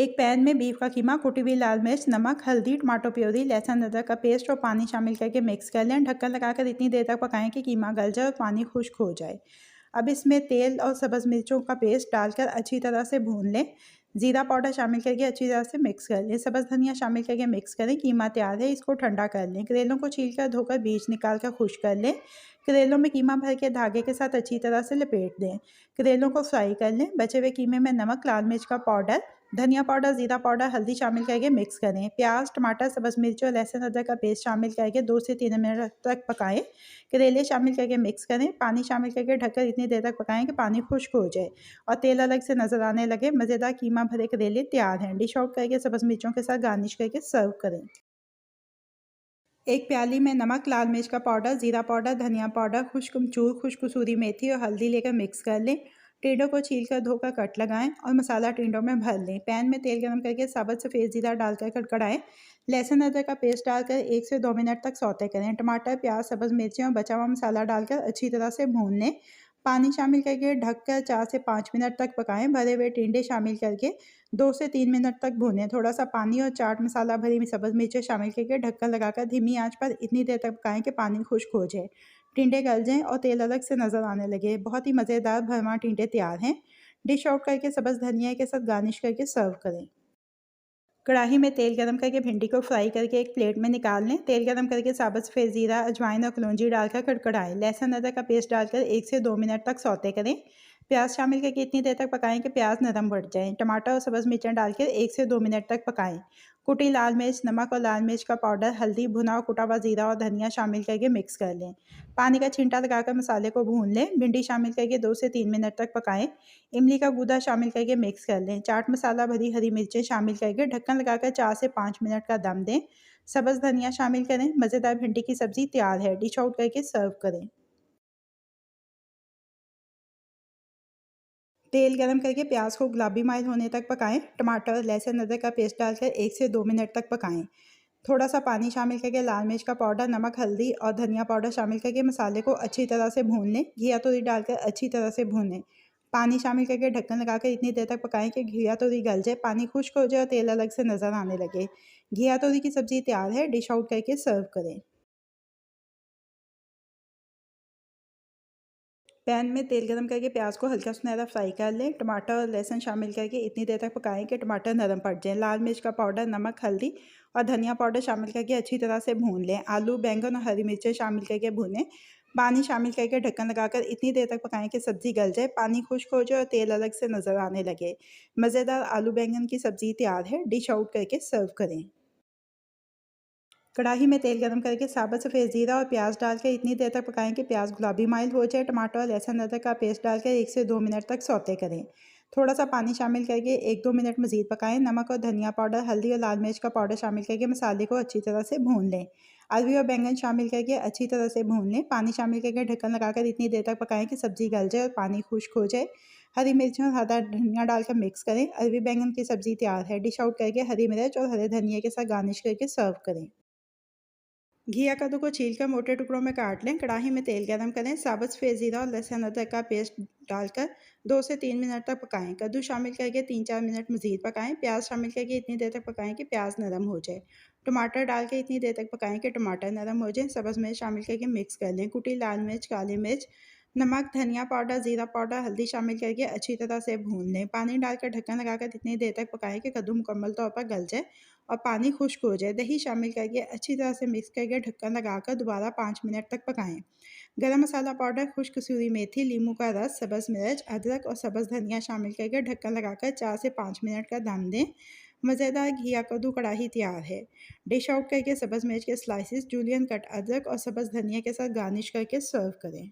एक पैन में बीफ का कीमा, कुटी हुई लाल मिर्च, नमक, हल्दी, टमाटो प्योरी, लहसुन अदरक का पेस्ट और पानी शामिल करके मिक्स कर लें। ढक्कन लगाकर इतनी देर तक पकाएं कि कीमा गल जाए और पानी खुश्क हो जाए। अब इसमें तेल और सब्ज़ मिर्चों का पेस्ट डालकर अच्छी तरह से भून लें। ज़ीरा पाउडर शामिल करके अच्छी तरह से मिक्स कर लें। सब्ज़ धनिया शामिल करके मिक्स करें। कीमा तैयार है, इसको ठंडा कर लें। करेलों को छीलकर धोकर बीज निकाल कर खुश्क कर लें। करेलों में कीमा भर के धागे के साथ अच्छी तरह से लपेट दें। करेलों को फ्राई कर लें। बचे हुए कीमे में नमक, लाल मिर्च का पाउडर, धनिया पाउडर, ज़ीरा पाउडर, हल्दी शामिल करके मिक्स करें। प्याज, टमाटर, सब्ज़ मिर्च और लहसुन अदरक का पेस्ट शामिल करके 2 से 3 मिनट तक पकाएं। करेले शामिल करके मिक्स करें। पानी शामिल करके ढककर इतनी देर तक पकाएं कि पानी खुश्क हो जाए और तेल अलग से नज़र आने लगे। मज़ेदार कीमा भरे करेले तैयार हैं। डिश आउट करके सब्ज़ मिर्चों के साथ गार्निश करके सर्व करें। एक प्याली में नमक, लाल मिर्च का पाउडर, ज़ीरा पाउडर, धनिया पाउडर, खुश्क अमचूर, खुश्क कसूरी मेथी और हल्दी लेकर मिक्स कर लें। टिंडों को छीलकर धोकर कट लगाएं और मसाला टिंडों में भर लें। पैन में तेल गरम करके साबुत सफ़ेद ज़ीरा डालकर कड़कड़ाएं। लहसुन अदरक का पेस्ट डालकर 1 से 2 मिनट तक सौते करें। टमाटर, प्याज, सब्ज़ मिर्चें और बचा हुआ मसाला डालकर अच्छी तरह से भून लें। पानी शामिल करके ढककर 4 से 5 मिनट तक पकाएं। भरे हुए टिंडे शामिल करके 2 से 3 मिनट तक भूनें। थोड़ा सा पानी और चाट मसाला भरी सब्ज़ मिर्चें शामिल करके ढक्कन लगाकर धीमी आंच पर इतनी देर तक पकाएं कि पानी खुश्क हो जाए, टिंडे गल जाएं और तेल अलग से नज़र आने लगे। बहुत ही मज़ेदार भरवा टिंडे तैयार हैं। डिश आउट करके सब्ज़ धनिया के साथ गार्निश करके सर्व करें। कढ़ाई में तेल गरम करके भिंडी को फ्राई करके एक प्लेट में निकाल लें। तेल गरम करके साबुत सफ़ेद ज़ीरा, अजवाइन और कलौंजी डालकर कड़कड़ाएं। लहसुन अदरक का पेस्ट डालकर 1 से 2 मिनट तक सौते करें। प्याज शामिल करके इतनी देर तक पकाएं कि प्याज नरम पड़ जाए। टमाटर और सब्ज़ मिर्चें डालकर 1 से 2 मिनट तक पकाएं। कुटी लाल मिर्च, नमक और लाल मिर्च का पाउडर, हल्दी, भुना और कुटा हुआ ज़ीरा और धनिया शामिल करके मिक्स कर लें। पानी का छींटा लगाकर मसाले को भून लें। भिंडी शामिल करके 2 से 3 मिनट तक पकाएं। इमली का गूदा शामिल करके मिक्स कर लें। चाट मसाला भरी हरी मिर्चें शामिल करके ढक्कन लगाकर 4 से 5 मिनट का दम दें। सब्ज़ धनिया शामिल करें। मज़ेदार भिंडी की सब्ज़ी तैयार है। डिश आउट करके सर्व करें। तेल गरम करके प्याज को गुलाबी माइल होने तक पकाएं। टमाटर, लहसुन अदरक का पेस्ट डालकर 1 से 2 मिनट तक पकाएं। थोड़ा सा पानी शामिल करके लाल मिर्च का पाउडर, नमक, हल्दी और धनिया पाउडर शामिल करके मसाले को अच्छी तरह से भून लें। घी या तोरी डालकर अच्छी तरह से भूनें। पानी शामिल करके ढक्कन लगाकर इतनी देर तक पकाएं कि घी या तोरी गल जाए, पानी खुश्क हो जाए और तेल अलग से नज़र आने लगे। घी या तोरी की सब्ज़ी तैयार है। डिश आउट करके सर्व करें। पैन में तेल गरम करके प्याज को हल्का सुनहरा फ्राई कर लें। टमाटर और लहसुन शामिल करके इतनी देर तक पकाएं कि टमाटर नरम पड़ जाए। लाल मिर्च का पाउडर, नमक, हल्दी और धनिया पाउडर शामिल करके अच्छी तरह से भून लें। आलू, बैंगन और हरी मिर्चें शामिल करके भूनें। पानी शामिल करके ढक्कन लगाकर इतनी देर तक पकाएं कि सब्ज़ी गल जाए, पानी खुश्क हो जाए और तेल अलग से नज़र आने लगे। मज़ेदार आलू बैंगन की सब्ज़ी तैयार है। डिश आउट करके सर्व करें। कढ़ाई में तेल गरम करके साबुत सफ़ेद ज़ीरा और प्याज डालकर इतनी देर तक पकाएं कि प्याज गुलाबी माइल हो जाए। टमाटर और लहसुन अदरक का पेस्ट डालकर 1 से 2 मिनट तक सौते करें। थोड़ा सा पानी शामिल करके 1-2 मिनट मज़ीद पकाएं। नमक और धनिया पाउडर, हल्दी और लाल मिर्च का पाउडर शामिल करके मसाले को अच्छी तरह से भून लें। आलू और बैंगन शामिल करके अच्छी तरह से भून लें। पानी शामिल करके ढक्कन लगाकर इतनी देर तक पकाएं कि सब्ज़ी गल जाए और पानी खुश्क हो जाए। हरी मिर्च और हरा धनिया डालकर मिक्स करें। अरबी बैंगन की सब्ज़ी तैयार है। डिश आउट करके हरी मिर्च और हरे धनिया के साथ गार्निश करके सर्व करें। घी या कद्दू को छीलकर मोटे टुकड़ों में काट लें। कढ़ाई में तेल गरम करें। साबुत सफ़ेद ज़ीरा और लहसुन अदरक का पेस्ट डालकर 2 से 3 मिनट तक पकाएं। कद्दू शामिल करके 3-4 मिनट मज़ीद पकाएं। प्याज शामिल करके इतनी देर तक पकाएं कि प्याज नरम हो जाए। टमाटर डाल के इतनी देर तक पकाएं कि टमाटर नरम हो जाए। सब्ज़ मिर्च शामिल करके मिक्स कर लें। कुटी लाल मिर्च, काली मिर्च, नमक, धनिया पाउडर, ज़ीरा पाउडर, हल्दी शामिल करके अच्छी तरह से भून लें। पानी डालकर ढक्कन लगाकर इतनी देर तक पकाएं कि कद्दू मुकम्मल तौर पर गल जाए और पानी खुश्क हो जाए। दही शामिल करके अच्छी तरह से मिक्स करके ढक्कन लगाकर दोबारा 5 मिनट तक पकाएं। गरम मसाला पाउडर, खुश्क कसूरी मेथी, नींबू का रस, सब्ज़ मिर्च, अदरक और सब्ज़ धनिया शामिल करके ढक्कन लगाकर 4 से 5 मिनट का दम दें। मज़ेदार घी या कद्दू कढ़ाई तैयार है। डिश आउट करके सब्ज़ मिर्च के स्लाइसिस, जूलियन कट अदरक और सब्ज़ धनिया के साथ गार्निश करके सर्व करें।